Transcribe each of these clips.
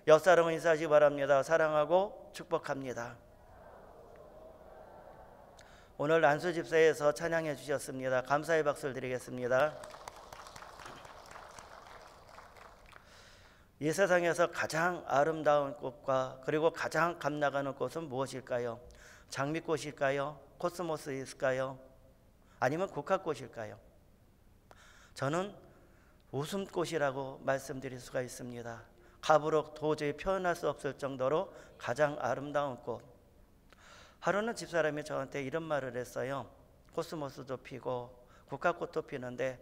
옆 사람은 인사하시기 바랍니다. 사랑하고 축복합니다. 오늘 안수 집사에서 찬양해 주셨습니다. 감사의 박수를 드리겠습니다. 이 세상에서 가장 아름다운 꽃과 그리고 가장 감나가는 꽃은 무엇일까요? 장미꽃일까요? 코스모스일까요? 아니면 국화꽃일까요? 저는 웃음꽃이라고 말씀드릴 수가 있습니다. 값으로 도저히 표현할 수 없을 정도로 가장 아름다운 꽃. 하루는 집사람이 저한테 이런 말을 했어요. 코스모스도 피고 국화꽃도 피는데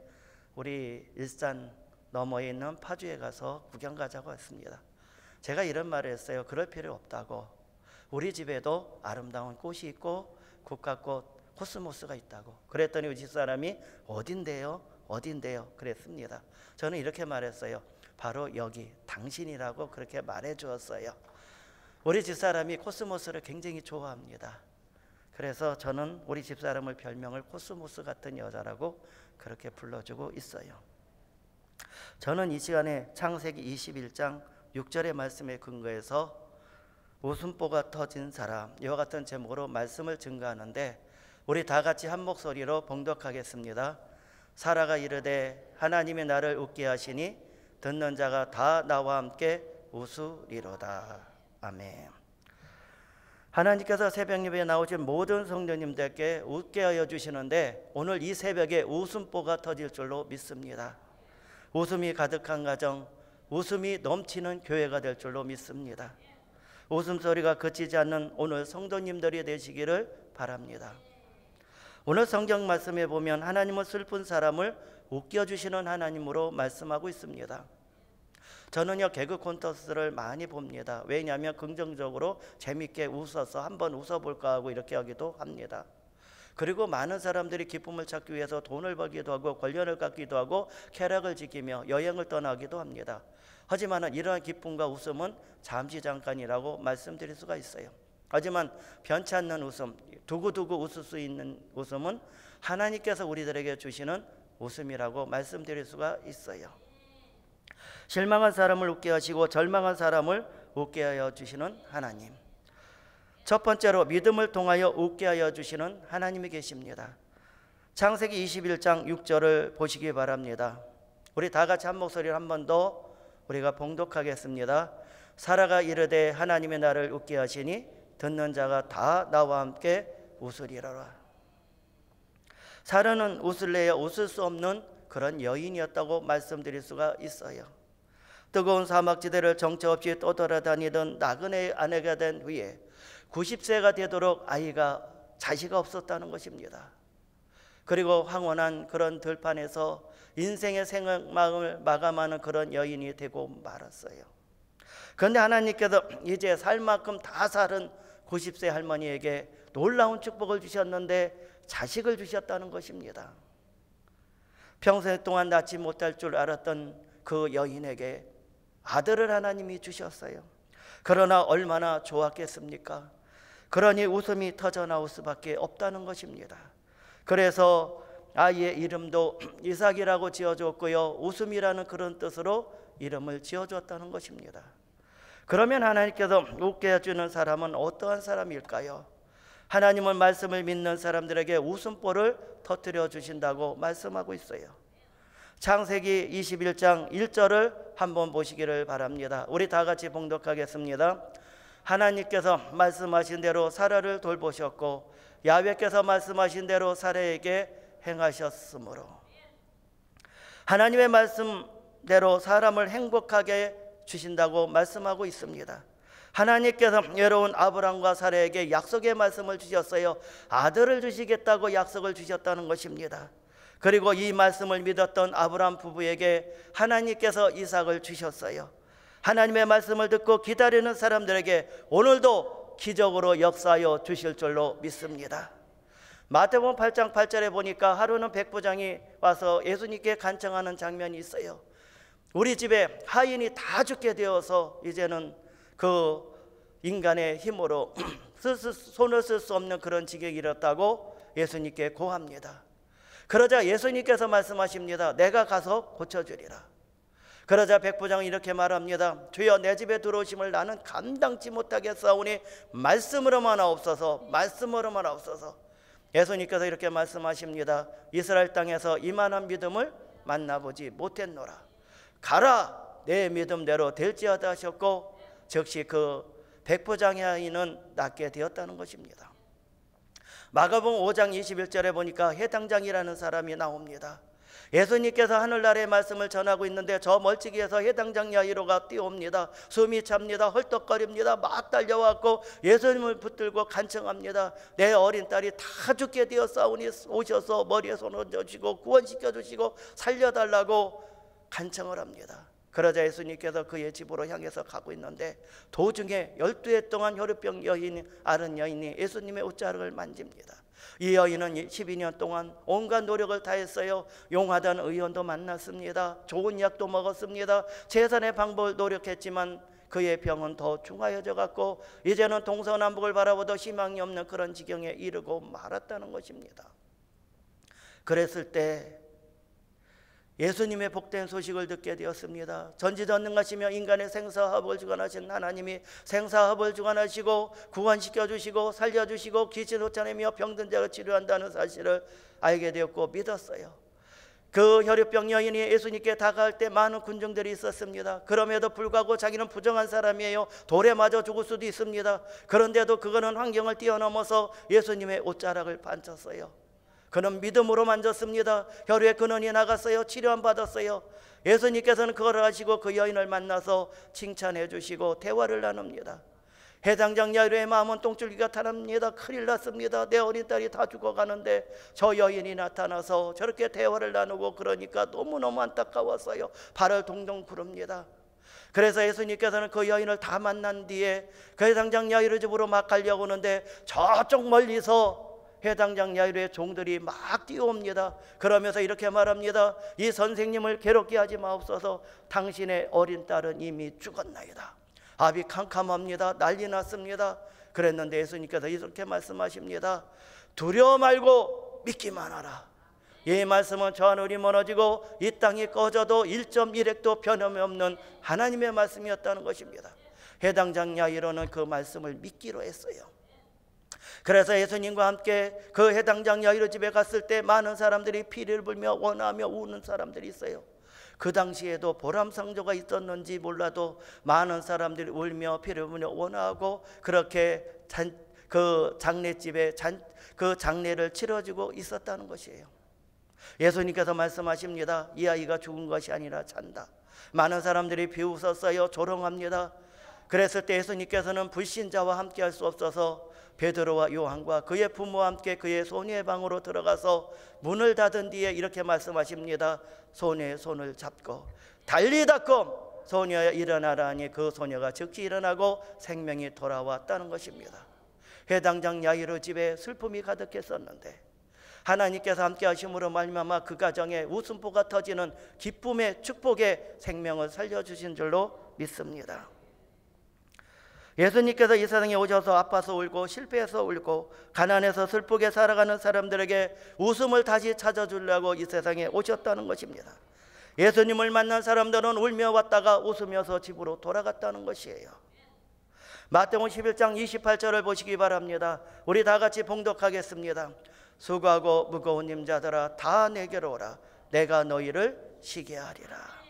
우리 일산 너머에 있는 파주에 가서 구경 가자고 했습니다. 제가 이런 말을 했어요. 그럴 필요 없다고. 우리 집에도 아름다운 꽃이 있고 국화꽃, 코스모스가 있다고. 그랬더니 우리 집사람이 어딘데요? 어딘데요? 그랬습니다. 저는 이렇게 말했어요. 바로 여기 당신이라고 그렇게 말해 주었어요. 우리 집사람이 코스모스를 굉장히 좋아합니다. 그래서 저는 우리 집사람을 별명을 코스모스 같은 여자라고 그렇게 불러주고 있어요. 저는 이 시간에 창세기 21장 6절의 말씀에 근거해서 웃음보가 터진 사람, 이와 같은 제목으로 말씀을 증거하는데 우리 다 같이 한 목소리로 봉독하겠습니다. 사라가 이르되 하나님이 나를 웃게 하시니 듣는 자가 다 나와 함께 웃으리로다. 아멘. 하나님께서 새벽 예배에 나오신 모든 성도님들께 웃게 하여 주시는데 오늘 이 새벽에 웃음보가 터질 줄로 믿습니다. 웃음이 가득한 가정, 웃음이 넘치는 교회가 될 줄로 믿습니다. 웃음소리가 그치지 않는 오늘 성도님들이 되시기를 바랍니다. 오늘 성경 말씀에 보면 하나님은 슬픈 사람을 웃겨주시는 하나님으로 말씀하고 있습니다. 저는요 개그 콘서트를 많이 봅니다. 왜냐하면 긍정적으로 재밌게 웃어서 한번 웃어볼까 하고 이렇게 하기도 합니다. 그리고 많은 사람들이 기쁨을 찾기 위해서 돈을 벌기도 하고 권력을 갖기도 하고 쾌락을 지키며 여행을 떠나기도 합니다. 하지만 이러한 기쁨과 웃음은 잠시 잠깐이라고 말씀드릴 수가 있어요. 하지만 변치 않는 웃음, 두고두고 웃을 수 있는 웃음은 하나님께서 우리들에게 주시는 웃음이라고 말씀드릴 수가 있어요. 실망한 사람을 웃게 하시고 절망한 사람을 웃게 하여 주시는 하나님. 첫 번째로 믿음을 통하여 웃게 하여 주시는 하나님이 계십니다. 창세기 21장 6절을 보시기 바랍니다. 우리 다 같이 한 목소리로 한 번 더 우리가 봉독하겠습니다. 사라가 이르되 하나님이 나를 웃게 하시니 듣는 자가 다 나와 함께 웃으리라. 사라는 웃을래야 웃을 수 없는 그런 여인이었다고 말씀드릴 수가 있어요. 뜨거운 사막지대를 정처 없이 떠돌아다니던 나그네 아내가 된 후에 90세가 되도록 자식이 없었다는 것입니다. 그리고 황혼한 그런 들판에서 인생의 생명을 마감하는 그런 여인이 되고 말았어요. 그런데 하나님께서 이제 살 만큼 다 살은 90세 할머니에게 놀라운 축복을 주셨는데 자식을 주셨다는 것입니다. 평생 동안 낳지 못할 줄 알았던 그 여인에게 아들을 하나님이 주셨어요. 그러나 얼마나 좋았겠습니까? 그러니 웃음이 터져나올 수밖에 없다는 것입니다. 그래서 아이의 이름도 이삭이라고 지어줬고요, 웃음이라는 그런 뜻으로 이름을 지어줬다는 것입니다. 그러면 하나님께서 웃게 해주는 사람은 어떠한 사람일까요? 하나님은 말씀을 믿는 사람들에게 웃음보를 터뜨려 주신다고 말씀하고 있어요. 창세기 21장 1절을 한번 보시기를 바랍니다. 우리 다 같이 봉독하겠습니다. 하나님께서 말씀하신 대로 사라를 돌보셨고 야훼께서 말씀하신 대로 사라에게 행하셨으므로, 하나님의 말씀대로 사람을 행복하게 주신다고 말씀하고 있습니다. 하나님께서 외로운 아브람과 사라에게 약속의 말씀을 주셨어요. 아들을 주시겠다고 약속을 주셨다는 것입니다. 그리고 이 말씀을 믿었던 아브람 부부에게 하나님께서 이삭을 주셨어요. 하나님의 말씀을 듣고 기다리는 사람들에게 오늘도 기적으로 역사하여 주실 줄로 믿습니다. 마태복음 8장 8절에 보니까 하루는 백부장이 와서 예수님께 간청하는 장면이 있어요. 우리 집에 하인이 다 죽게 되어서 이제는 그 인간의 힘으로 손을 쓸 수 없는 그런 지경이 이르렀다고 예수님께 고합니다. 그러자 예수님께서 말씀하십니다. 내가 가서 고쳐주리라. 그러자 백부장은 이렇게 말합니다. 주여, 내 집에 들어오심을 나는 감당치 못하겠사오니 말씀으로만 하옵소서, 말씀으로만 하옵소서. 예수님께서 이렇게 말씀하십니다. 이스라엘 땅에서 이만한 믿음을 만나보지 못했노라. 가라, 내 믿음대로 될지어다 하셨고 즉시 그 백부장의 아이는 낫게 되었다는 것입니다. 마가복음 5장 21절에 보니까 해당장이라는 사람이 나옵니다. 예수님께서 하늘나라의 말씀을 전하고 있는데 저 멀찍이에서 해당장 야이로가 뛰어옵니다. 숨이 찹니다. 헐떡거립니다. 막 달려왔고 예수님을 붙들고 간청합니다. 내 어린 딸이 다 죽게 되었사오니 오셔서 머리에 손 얹어주시고 구원시켜 주시고 살려달라고 간청을 합니다. 그러자 예수님께서 그의 집으로 향해서 가고 있는데 도중에 12해 동안 혈루병 여인, 앓은 여인이 예수님의 옷자락을 만집니다. 이 여인은 12년 동안 온갖 노력을 다했어요. 용하던 의원도 만났습니다. 좋은 약도 먹었습니다. 재산의 방법을 노력했지만 그의 병은 더 중하여져 갔고 이제는 동서남북을 바라보도 희망이 없는 그런 지경에 이르고 말았다는 것입니다. 그랬을 때 예수님의 복된 소식을 듣게 되었습니다. 전지전능하시며 인간의 생사화복을 주관하신 하나님이 생사화복을 주관하시고 구원시켜 주시고 살려주시고 귀신 쫓아내며 병든 자를 치료한다는 사실을 알게 되었고 믿었어요. 그 혈루병 여인이 예수님께 다가갈 때 많은 군중들이 있었습니다. 그럼에도 불구하고 자기는 부정한 사람이에요. 돌에 맞아 죽을 수도 있습니다. 그런데도 그거는 환경을 뛰어넘어서 예수님의 옷자락을 만졌어요. 그는 믿음으로 만졌습니다. 혈루의 근원이 나갔어요. 치료함 받았어요. 예수님께서는 그걸 하시고 그 여인을 만나서 칭찬해 주시고 대화를 나눕니다. 해당장 야이로의 마음은 똥줄기가 타납니다. 큰일 났습니다. 내 어린 딸이 다 죽어가는데 저 여인이 나타나서 저렇게 대화를 나누고 그러니까 너무너무 안타까웠어요. 발을 동동 구릅니다. 그래서 예수님께서는 그 여인을 다 만난 뒤에 그 해당장 야이로 집으로 막 가려고 하는데 저쪽 멀리서 해당장 야이로의 종들이 막 뛰어옵니다. 그러면서 이렇게 말합니다. 이 선생님을 괴롭게 하지 마옵소서. 당신의 어린 딸은 이미 죽었나이다. 앞이 캄캄합니다. 난리 났습니다. 그랬는데 예수님께서 이렇게 말씀하십니다. 두려워 말고 믿기만 하라. 이 말씀은 저 하늘이 멀어지고 이 땅이 꺼져도 1.1핵도 변함이 없는 하나님의 말씀이었다는 것입니다. 해당장 야이로는 그 말씀을 믿기로 했어요. 그래서 예수님과 함께 그 해당장 야이로 집에 갔을 때 많은 사람들이 피를 불며 원하며 우는 사람들이 있어요. 그 당시에도 보람상조가 있었는지 몰라도 많은 사람들이 울며 피를 불며 원하고 그렇게 그 장례집에 그 장례를 치러주고 있었다는 것이에요. 예수님께서 말씀하십니다. 이 아이가 죽은 것이 아니라 잔다. 많은 사람들이 비웃었어요. 조롱합니다. 그랬을 때 예수님께서는 불신자와 함께 할 수 없어서 베드로와 요한과 그의 부모와 함께 그의 소녀의 방으로 들어가서 문을 닫은 뒤에 이렇게 말씀하십니다. 소녀의 손을 잡고 달리다꿈 소녀야 일어나라 하니 그 소녀가 즉시 일어나고 생명이 돌아왔다는 것입니다. 해당장 야이로 집에 슬픔이 가득했었는데 하나님께서 함께 하심으로 말미암아 그 가정에 웃음보가 터지는 기쁨의 축복의 생명을 살려주신 줄로 믿습니다. 예수님께서 이 세상에 오셔서 아파서 울고 실패해서 울고 가난해서 슬프게 살아가는 사람들에게 웃음을 다시 찾아주려고 이 세상에 오셨다는 것입니다. 예수님을 만난 사람들은 울며 왔다가 웃으면서 집으로 돌아갔다는 것이에요. 마태복음 11장 28절을 보시기 바랍니다. 우리 다 같이 봉독하겠습니다. 수고하고 무거운 짐자들아 다 내게로 오라. 내가 너희를 쉬게 하리라.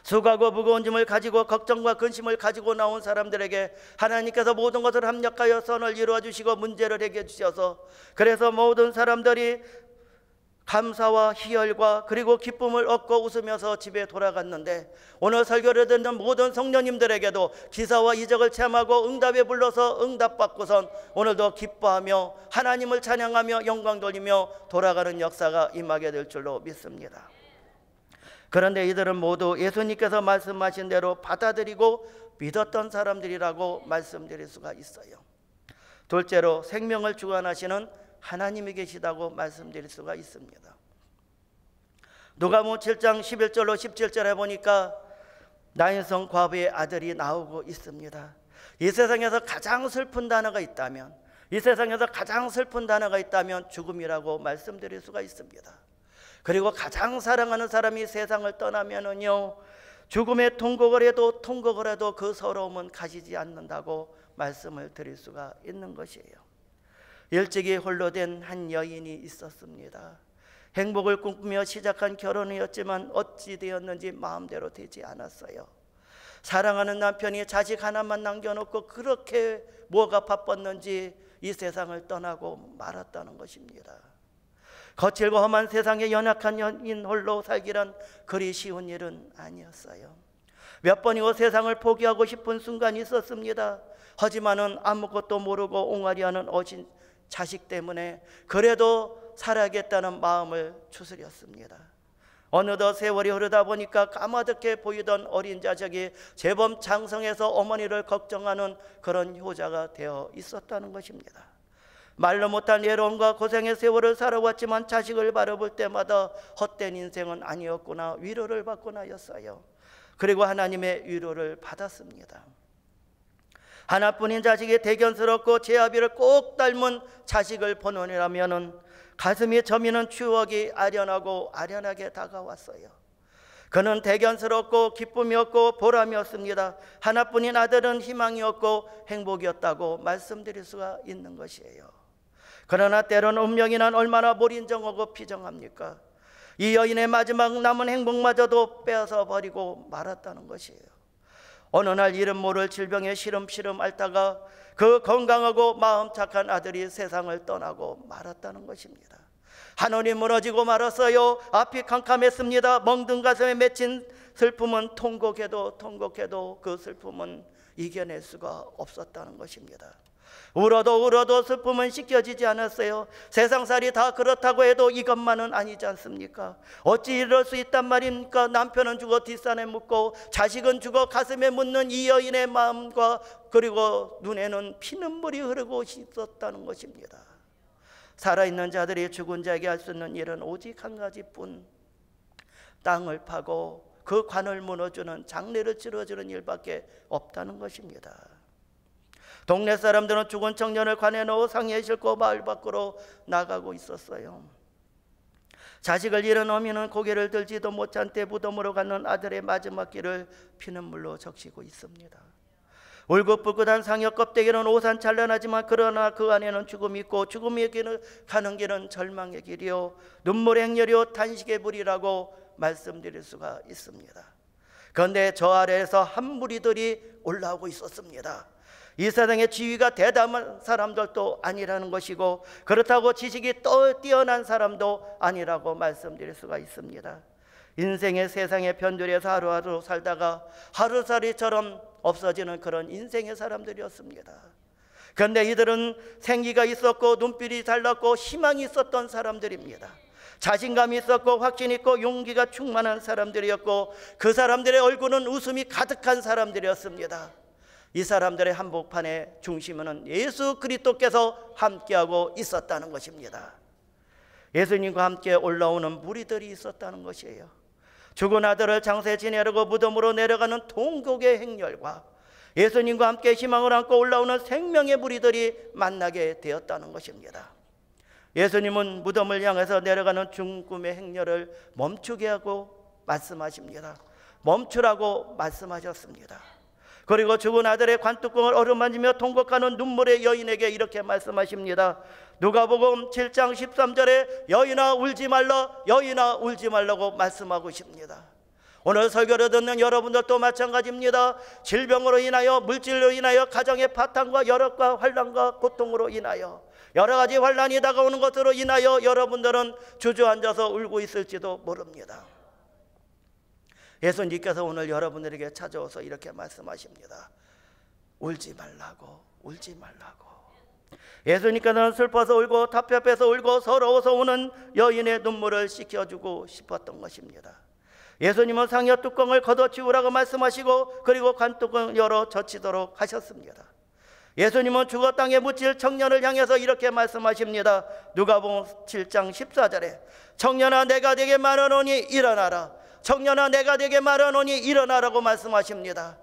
수고하고 무거운 짐을 가지고 걱정과 근심을 가지고 나온 사람들에게 하나님께서 모든 것을 합력하여 선을 이루어 주시고 문제를 해결해 주셔서 그래서 모든 사람들이 감사와 희열과 그리고 기쁨을 얻고 웃으면서 집에 돌아갔는데 오늘 설교를 듣는 모든 성도님들에게도 기사와 이적을 체험하고 응답에 불러서 응답받고선 오늘도 기뻐하며 하나님을 찬양하며 영광 돌리며 돌아가는 역사가 임하게 될 줄로 믿습니다. 그런데 이들은 모두 예수님께서 말씀하신 대로 받아들이고 믿었던 사람들이라고 말씀드릴 수가 있어요. 둘째로 생명을 주관하시는 하나님이 계시다고 말씀드릴 수가 있습니다. 누가복음 7장 11절로 17절에 보니까 나인성 과부의 아들이 나오고 있습니다. 이 세상에서 가장 슬픈 단어가 있다면 죽음이라고 말씀드릴 수가 있습니다. 그리고 가장 사랑하는 사람이 세상을 떠나면은요 죽음의 통곡을 해도 그 서러움은 가시지 않는다고 말씀을 드릴 수가 있는 것이에요. 일찍이 홀로 된 한 여인이 있었습니다. 행복을 꿈꾸며 시작한 결혼이었지만 어찌 되었는지 마음대로 되지 않았어요. 사랑하는 남편이 자식 하나만 남겨놓고 그렇게 뭐가 바빴는지 이 세상을 떠나고 말았다는 것입니다. 거칠고 험한 세상에 연약한 여인 홀로 살기란 그리 쉬운 일은 아니었어요. 몇 번이고 세상을 포기하고 싶은 순간이 있었습니다. 하지만은 아무것도 모르고 옹알이하는 어진 자식 때문에 그래도 살아야겠다는 마음을 추스렸습니다. 어느덧 세월이 흐르다 보니까 까마득해 보이던 어린 자식이 제법 장성해서 어머니를 걱정하는 그런 효자가 되어 있었다는 것입니다. 말로 못할 외로움과 고생의 세월을 살아왔지만 자식을 바라볼 때마다 헛된 인생은 아니었구나 위로를 받고 나였어요. 그리고 하나님의 위로를 받았습니다. 하나뿐인 자식이 대견스럽고 제 아비를 꼭 닮은 자식을 보내려면 가슴이 저미는 추억이 아련하게 다가왔어요. 그는 대견스럽고 기쁨이었고 보람이었습니다. 하나뿐인 아들은 희망이었고 행복이었다고 말씀드릴 수가 있는 것이에요. 그러나 때로는 운명이란 얼마나 몰인정하고 비정합니까? 이 여인의 마지막 남은 행복마저도 빼앗아 버리고 말았다는 것이에요. 어느 날 이름 모를 질병에 시름시름 앓다가 그 건강하고 마음 착한 아들이 세상을 떠나고 말았다는 것입니다. 하늘이 무너지고 말았어요. 앞이 캄캄했습니다. 멍든 가슴에 맺힌 슬픔은 통곡해도 그 슬픔은 이겨낼 수가 없었다는 것입니다. 울어도 슬픔은 씻겨지지 않았어요. 세상살이 다 그렇다고 해도 이것만은 아니지 않습니까? 어찌 이럴 수 있단 말입니까? 남편은 죽어 뒷산에 묻고 자식은 죽어 가슴에 묻는 이 여인의 마음과 그리고 눈에는 피눈물이 흐르고 있었다는 것입니다. 살아있는 자들이 죽은 자에게 할 수 있는 일은 오직 한 가지뿐, 땅을 파고 그 관을 무너주는 장례를 치러주는 일밖에 없다는 것입니다. 동네 사람들은 죽은 청년을 관에 넣어 상에 싣고 마을 밖으로 나가고 있었어요. 자식을 잃은 어미는 고개를 들지도 못한 채 무덤으로 가는 아들의 마지막 길을 피눈물로 적시고 있습니다. 울긋불긋한 상여 껍데기는 오산찬란하지만 그러나 그 안에는 죽음이 있고 죽음의 길을 가는 길은 절망의 길이요 눈물의 행렬이요 탄식의 불이라고 말씀드릴 수가 있습니다. 그런데 저 아래에서 한 무리들이 올라오고 있었습니다. 이 세상의 지위가 대담한 사람들도 아니라는 것이고 그렇다고 지식이 뛰어난 사람도 아니라고 말씀드릴 수가 있습니다. 인생의 세상의 변두리에서 하루하루 살다가 하루살이처럼 없어지는 그런 인생의 사람들이었습니다. 그런데 이들은 생기가 있었고 눈빛이 달랐고 희망이 있었던 사람들입니다. 자신감이 있었고 확신이 있고 용기가 충만한 사람들이었고 그 사람들의 얼굴은 웃음이 가득한 사람들이었습니다. 이 사람들의 한복판의 중심에는 예수 그리스도께서 함께하고 있었다는 것입니다. 예수님과 함께 올라오는 무리들이 있었다는 것이에요. 죽은 아들을 장사에 지내려고 무덤으로 내려가는 통곡의 행렬과 예수님과 함께 희망을 안고 올라오는 생명의 무리들이 만나게 되었다는 것입니다. 예수님은 무덤을 향해서 내려가는 죽음의 행렬을 멈추게 하고 말씀하십니다. 멈추라고 말씀하셨습니다. 그리고 죽은 아들의 관뚜껑을 어루만지며 통곡하는 눈물의 여인에게 이렇게 말씀하십니다. 누가복음 7장 13절에 여인아 울지 말라고 말씀하고 있습니다. 오늘 설교를 듣는 여러분들도 마찬가지입니다. 질병으로 인하여 물질로 인하여 가정의 파탄과 열악과 환난과 고통으로 인하여 여러 가지 환난이 다가오는 것으로 인하여 여러분들은 주저앉아서 울고 있을지도 모릅니다. 예수님께서 오늘 여러분들에게 찾아와서 이렇게 말씀하십니다. 울지 말라고. 예수님께서는 슬퍼서 울고 답답해서 울고 서러워서 우는 여인의 눈물을 씻겨주고 싶었던 것입니다. 예수님은 상여 뚜껑을 걷어치우라고 말씀하시고 그리고 관뚜껑을 열어 젖히도록 하셨습니다. 예수님은 죽어 땅에 묻힐 청년을 향해서 이렇게 말씀하십니다. 누가복음 7장 14절에 청년아 내가 네게 말하노니 일어나라. 청년아 내가 네게 말하노니 일어나라고 말씀하십니다.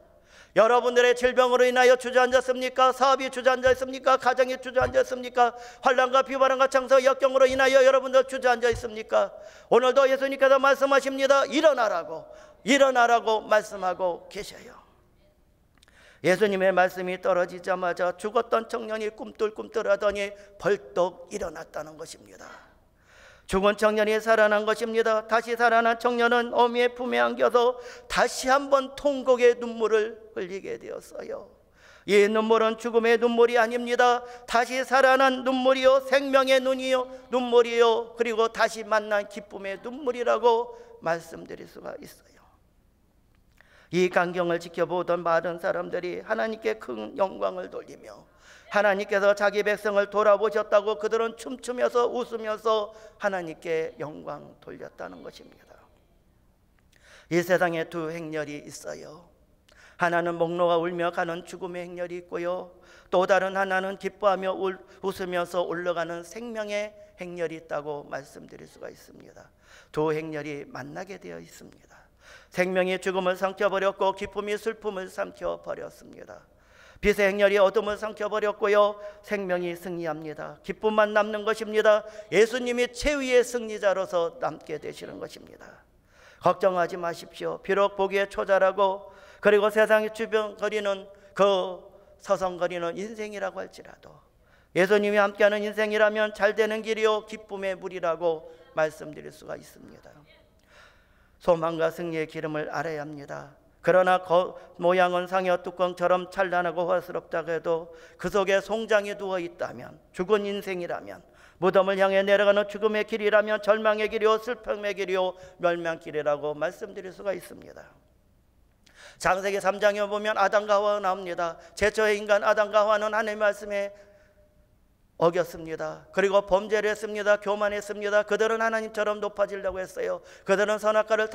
여러분들의 질병으로 인하여 주저앉았습니까? 사업이 주저앉았습니까? 가정이 주저앉았습니까? 환난과 비바람과 창서 역경으로 인하여 여러분들 주저앉아 있습니까? 오늘도 예수님께서 말씀하십니다. 일어나라고 말씀하고 계셔요. 예수님의 말씀이 떨어지자마자 죽었던 청년이 꿈틀꿈틀하더니 벌떡 일어났다는 것입니다. 죽은 청년이 살아난 것입니다. 다시 살아난 청년은 어미의 품에 안겨서 다시 한번 통곡의 눈물을 흘리게 되었어요. 이 눈물은 죽음의 눈물이 아닙니다. 다시 살아난 눈물이요, 생명의 눈물이요, 그리고 다시 만난 기쁨의 눈물이라고 말씀드릴 수가 있어요. 이 광경을 지켜보던 많은 사람들이 하나님께 큰 영광을 돌리며 하나님께서 자기 백성을 돌아보셨다고 그들은 춤추면서 웃으면서 하나님께 영광 돌렸다는 것입니다. 이 세상에 두 행렬이 있어요. 하나는 목놓아 울며 가는 죽음의 행렬이 있고요, 또 다른 하나는 기뻐하며 웃으면서 올라가는 생명의 행렬이 있다고 말씀드릴 수가 있습니다. 두 행렬이 만나게 되어 있습니다. 생명이 죽음을 삼켜버렸고 기쁨이 슬픔을 삼켜버렸습니다. 빛의 행렬이 어둠을 삼켜버렸고요, 생명이 승리합니다. 기쁨만 남는 것입니다. 예수님이 최후의 승리자로서 남게 되시는 것입니다. 걱정하지 마십시오. 비록 보기에 초라하고 그리고 세상이 주변거리는 그 서성거리는 인생이라고 할지라도 예수님이 함께하는 인생이라면 잘 되는 길이요, 기쁨의 물이라고 말씀드릴 수가 있습니다. 소망과 승리의 기름을 알아야 합니다. 그러나 모양은 상여 뚜껑처럼 찬란하고 화스럽다고 해도 그 속에 송장이 누워 있다면, 죽은 인생이라면, 무덤을 향해 내려가는 죽음의 길이라면 절망의 길이요, 슬픔의 길이요, 멸망길이라고 말씀드릴 수가 있습니다. 창세기 3장에 보면 아담과 하와가 나옵니다. 최초의 인간 아담과 하와는 하나님의 말씀에 어겼습니다. 그리고 범죄를 했습니다. 교만했습니다. 그들은 하나님처럼 높아지려고 했어요. 그들은 선악과를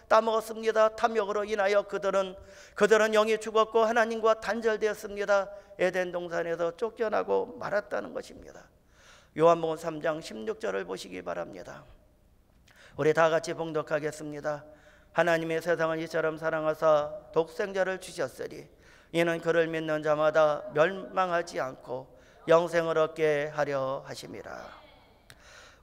따먹었습니다. 탐욕으로 인하여 그들은 영이 죽었고 하나님과 단절되었습니다. 에덴 동산에서 쫓겨나고 말았다는 것입니다. 요한복음 3장 16절을 보시기 바랍니다. 우리 다 같이 봉독하겠습니다. 하나님의 세상을 이처럼 사랑하사 독생자를 주셨으니 이는 그를 믿는 자마다 멸망하지 않고 영생을 얻게 하려 하심이라.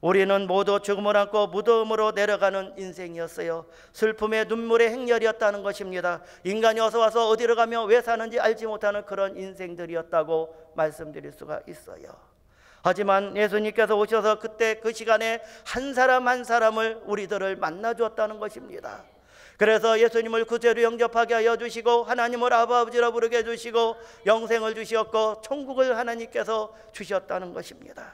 우리는 모두 죽음을 안고 무덤으로 내려가는 인생이었어요. 슬픔의 눈물의 행렬이었다는 것입니다. 인간이 어서 와서 어디로 가며 왜 사는지 알지 못하는 그런 인생들이었다고 말씀드릴 수가 있어요. 하지만 예수님께서 오셔서 그때 그 시간에 한 사람 한 사람을 우리들을 만나 주었다는 것입니다. 그래서 예수님을 구제로 영접하게 하여 주시고 하나님을 아버지라 부르게 해주시고 영생을 주셨고 천국을 하나님께서 주셨다는 것입니다.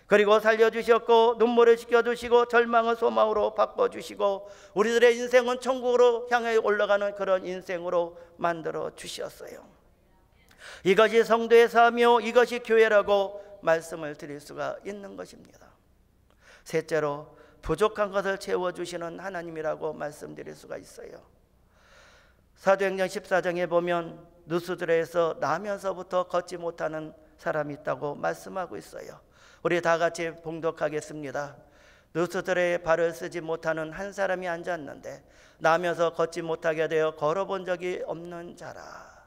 그리고 살려주셨고 눈물을 식혀주시고 절망을 소망으로 바꿔주시고 우리들의 인생은 천국으로 향해 올라가는 그런 인생으로 만들어 주셨어요. 이것이 성도의 삶이요, 이것이 교회라고 말씀을 드릴 수가 있는 것입니다. 셋째로 부족한 것을 채워주시는 하나님이라고 말씀드릴 수가 있어요. 사도행전 14장에 보면 누스드레에서 나면서부터 걷지 못하는 사람이 있다고 말씀하고 있어요. 우리 다 같이 봉독하겠습니다. 누스드레에 발을 쓰지 못하는 한 사람이 앉았는데 나면서 걷지 못하게 되어 걸어본 적이 없는 자라.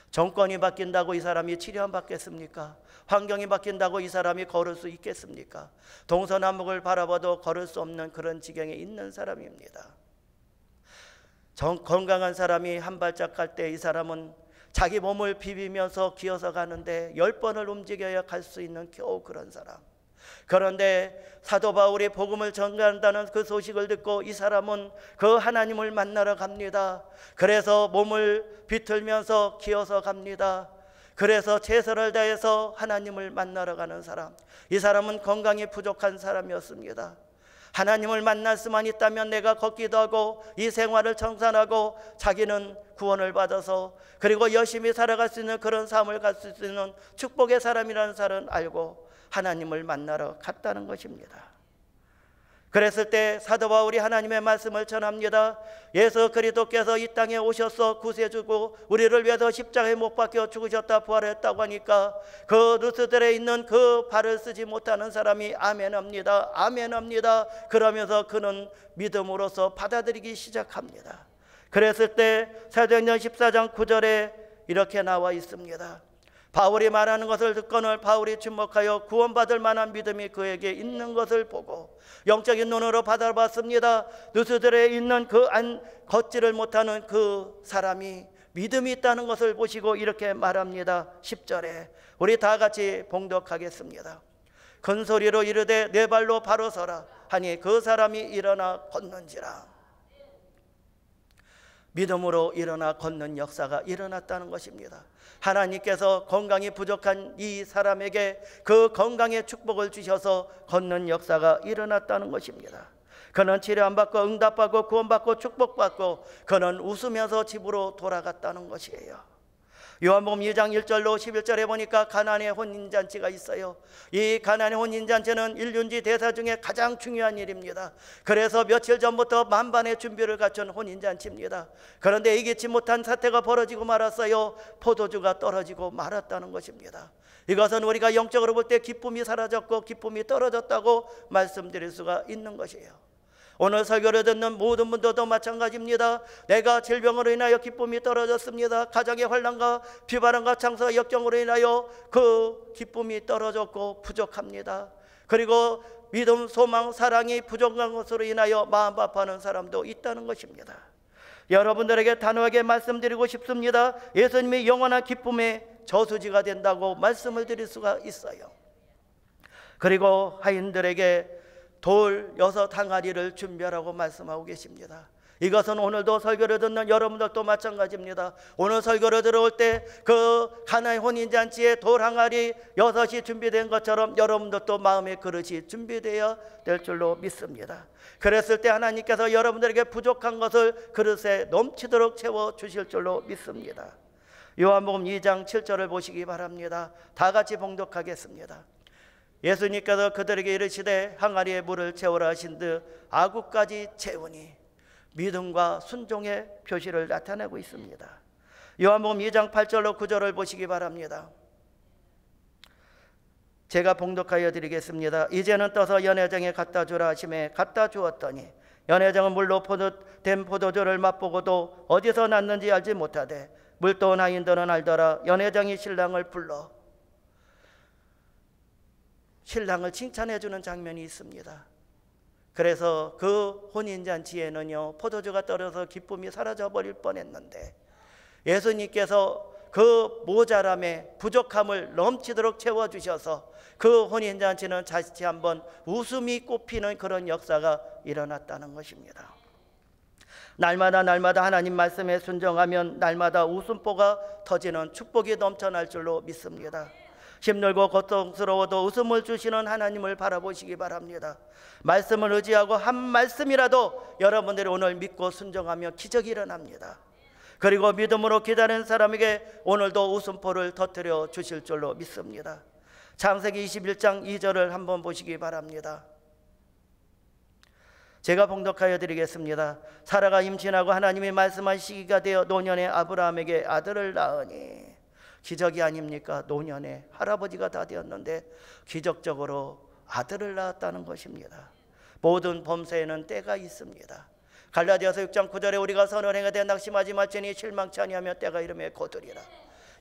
정권이 바뀐다고 이 사람이 치료받겠습니까? 환경이 바뀐다고 이 사람이 걸을 수 있겠습니까? 동서남북을 바라봐도 걸을 수 없는 그런 지경에 있는 사람입니다. 건강한 사람이 한 발짝 갈 때 이 사람은 자기 몸을 비비면서 기어서 가는데 10번을 움직여야 갈 수 있는 겨우 그런 사람. 그런데 사도 바울이 복음을 전가한다는 그 소식을 듣고 이 사람은 그 하나님을 만나러 갑니다. 그래서 몸을 비틀면서 기어서 갑니다. 그래서 최선을 다해서 하나님을 만나러 가는 사람. 이 사람은 건강이 부족한 사람이었습니다. 하나님을 만날 수만 있다면 내가 걷기도 하고 이 생활을 청산하고 자기는 구원을 받아서 그리고 열심히 살아갈 수 있는 그런 삶을 갈 수 있는 축복의 사람이라는 사람을 알고 하나님을 만나러 갔다는 것입니다. 그랬을 때 사도 바울이 하나님의 말씀을 전합니다. 예수 그리스도께서 이 땅에 오셔서 구세주고 우리를 위해서 십자가에 못 박혀 죽으셨다 부활했다고 하니까 그 누스들에 있는 그 발을 쓰지 못하는 사람이 아멘합니다. 아멘합니다. 그러면서 그는 믿음으로써 받아들이기 시작합니다. 그랬을 때 사도행전 14장 9절에 이렇게 나와 있습니다. 바울이 말하는 것을 듣고는 바울이 주목하여 구원받을 만한 믿음이 그에게 있는 것을 보고 영적인 눈으로 바라봤습니다. 누수들에 있는 그 안 걷지를 못하는 그 사람이 믿음이 있다는 것을 보시고 이렇게 말합니다. 10절에 우리 다 같이 봉독하겠습니다. 큰 소리로 이르되 내 발로 바로 서라 하니 그 사람이 일어나 걷는지라. 믿음으로 일어나 걷는 역사가 일어났다는 것입니다. 하나님께서 건강이 부족한 이 사람에게 그 건강의 축복을 주셔서 걷는 역사가 일어났다는 것입니다. 그는 치료 안 받고 응답받고 구원받고 축복받고 그는 웃으면서 집으로 돌아갔다는 것이에요. 요한복음 2장 1절로 11절에 보니까 가나안의 혼인잔치가 있어요. 이 가나안의 혼인잔치는 일륜지 대사 중에 가장 중요한 일입니다. 그래서 며칠 전부터 만반의 준비를 갖춘 혼인잔치입니다. 그런데 예기치 못한 사태가 벌어지고 말았어요. 포도주가 떨어지고 말았다는 것입니다. 이것은 우리가 영적으로 볼 때 기쁨이 사라졌고 기쁨이 떨어졌다고 말씀드릴 수가 있는 것이에요. 오늘 설교를 듣는 모든 분들도 마찬가지입니다. 내가 질병으로 인하여 기쁨이 떨어졌습니다. 가정의 환난과 비바람과 창사 역경으로 인하여 그 기쁨이 떨어졌고 부족합니다. 그리고 믿음, 소망, 사랑이 부족한 것으로 인하여 마음 아파하는 사람도 있다는 것입니다. 여러분들에게 단호하게 말씀드리고 싶습니다. 예수님이 영원한 기쁨의 저수지가 된다고 말씀을 드릴 수가 있어요. 그리고 하인들에게 돌 6항아리를 준비하라고 말씀하고 계십니다. 이것은 오늘도 설교를 듣는 여러분들도 마찬가지입니다. 오늘 설교를 들어올 때 그 가나의 혼인잔치에 돌 항아리 6이 준비된 것처럼 여러분들도 마음의 그릇이 준비되어야 될 줄로 믿습니다. 그랬을 때 하나님께서 여러분들에게 부족한 것을 그릇에 넘치도록 채워주실 줄로 믿습니다. 요한복음 2장 7절을 보시기 바랍니다. 다 같이 봉독하겠습니다. 예수님께서 그들에게 이르시되 항아리에 물을 채우라 하신 듯 아구까지 채우니 믿음과 순종의 표시를 나타내고 있습니다. 요한복음 2장 8절로 9절을 보시기 바랍니다. 제가 봉독하여 드리겠습니다. 이제는 떠서 연회장에 갖다 주라 하심에 갖다 주었더니 연회장은 물로 된 포도주를 맛보고도 어디서 났는지 알지 못하되 물도온 하인들은 알더라. 연회장이 신랑을 불러 신랑을 칭찬해 주는 장면이 있습니다. 그래서 그 혼인잔치에는요 포도주가 떨어져서 기쁨이 사라져 버릴 뻔했는데 예수님께서 그 모자람의 부족함을 넘치도록 채워주셔서 그 혼인잔치는 다시 한번 웃음이 꽃피는 그런 역사가 일어났다는 것입니다. 날마다 하나님 말씀에 순종하면 날마다 웃음보가 터지는 축복이 넘쳐날 줄로 믿습니다. 힘들고 고통스러워도 웃음을 주시는 하나님을 바라보시기 바랍니다. 말씀을 의지하고 한 말씀이라도 여러분들이 오늘 믿고 순종하며 기적이 일어납니다. 그리고 믿음으로 기다리는 사람에게 오늘도 웃음보를 터뜨려 주실 줄로 믿습니다. 창세기 21장 2절을 한번 보시기 바랍니다. 제가 봉독하여 드리겠습니다. 사라가 임신하고 하나님이 말씀한 시기가 되어 노년에 아브라함에게 아들을 낳으니 기적이 아닙니까? 노년에 할아버지가 다 되었는데 기적적으로 아들을 낳았다는 것입니다. 모든 범사에는 때가 있습니다. 갈라디아서 6장 9절에 우리가 선을 행하되 낙심하지 말지니 실망치 아니하며 때가 이르매 거두리라.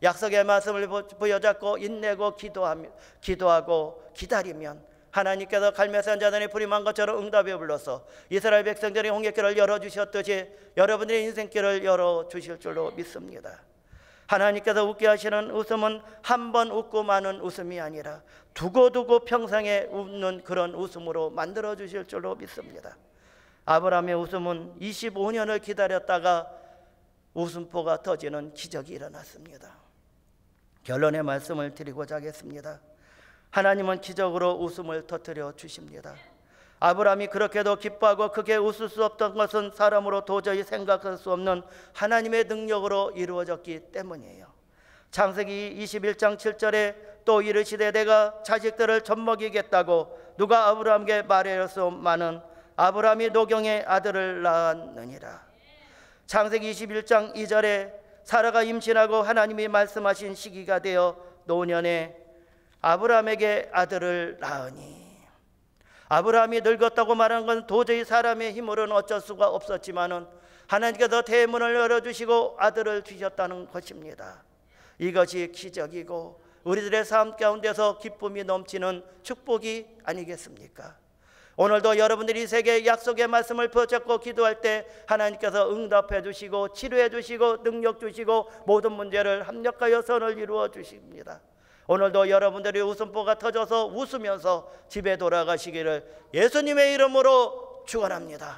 약속의 말씀을 부여잡고 인내고 기도하고 기다리면 하나님께서 갈매산 자단에 부림한 것처럼 응답에 불러서 이스라엘 백성들의 홍해길을 열어주셨듯이 여러분들의 인생길을 열어주실 줄로 믿습니다. 하나님께서 웃게 하시는 웃음은 한 번 웃고 마는 웃음이 아니라 두고두고 평생에 웃는 그런 웃음으로 만들어 주실 줄로 믿습니다. 아브라함의 웃음은 25년을 기다렸다가 웃음보가 터지는 기적이 일어났습니다. 결론의 말씀을 드리고자 하겠습니다. 하나님은 기적으로 웃음을 터뜨려 주십니다. 아브라함이 그렇게도 기뻐하고 크게 웃을 수 없던 것은 사람으로 도저히 생각할 수 없는 하나님의 능력으로 이루어졌기 때문이에요. 창세기 21장 7절에 또 이르시되 내가 자식들을 젖먹이겠다고 누가 아브라함에게 말하였소마는 아브라함이 노경의 아들을 낳았느니라. 창세기 21장 2절에 사라가 임신하고 하나님이 말씀하신 시기가 되어 노년에 아브라함에게 아들을 낳으니, 아브라함이 늙었다고 말한 건 도저히 사람의 힘으로는 어쩔 수가 없었지만은 하나님께서 대문을 열어주시고 아들을 주셨다는 것입니다. 이것이 기적이고 우리들의 삶 가운데서 기쁨이 넘치는 축복이 아니겠습니까? 오늘도 여러분들이 세계 약속의 말씀을 붙잡고 기도할 때 하나님께서 응답해 주시고 치료해 주시고 능력 주시고 모든 문제를 합력하여 선을 이루어 주십니다. 오늘도 여러분들이 웃음보가 터져서 웃으면서 집에 돌아가시기를 예수님의 이름으로 축원합니다.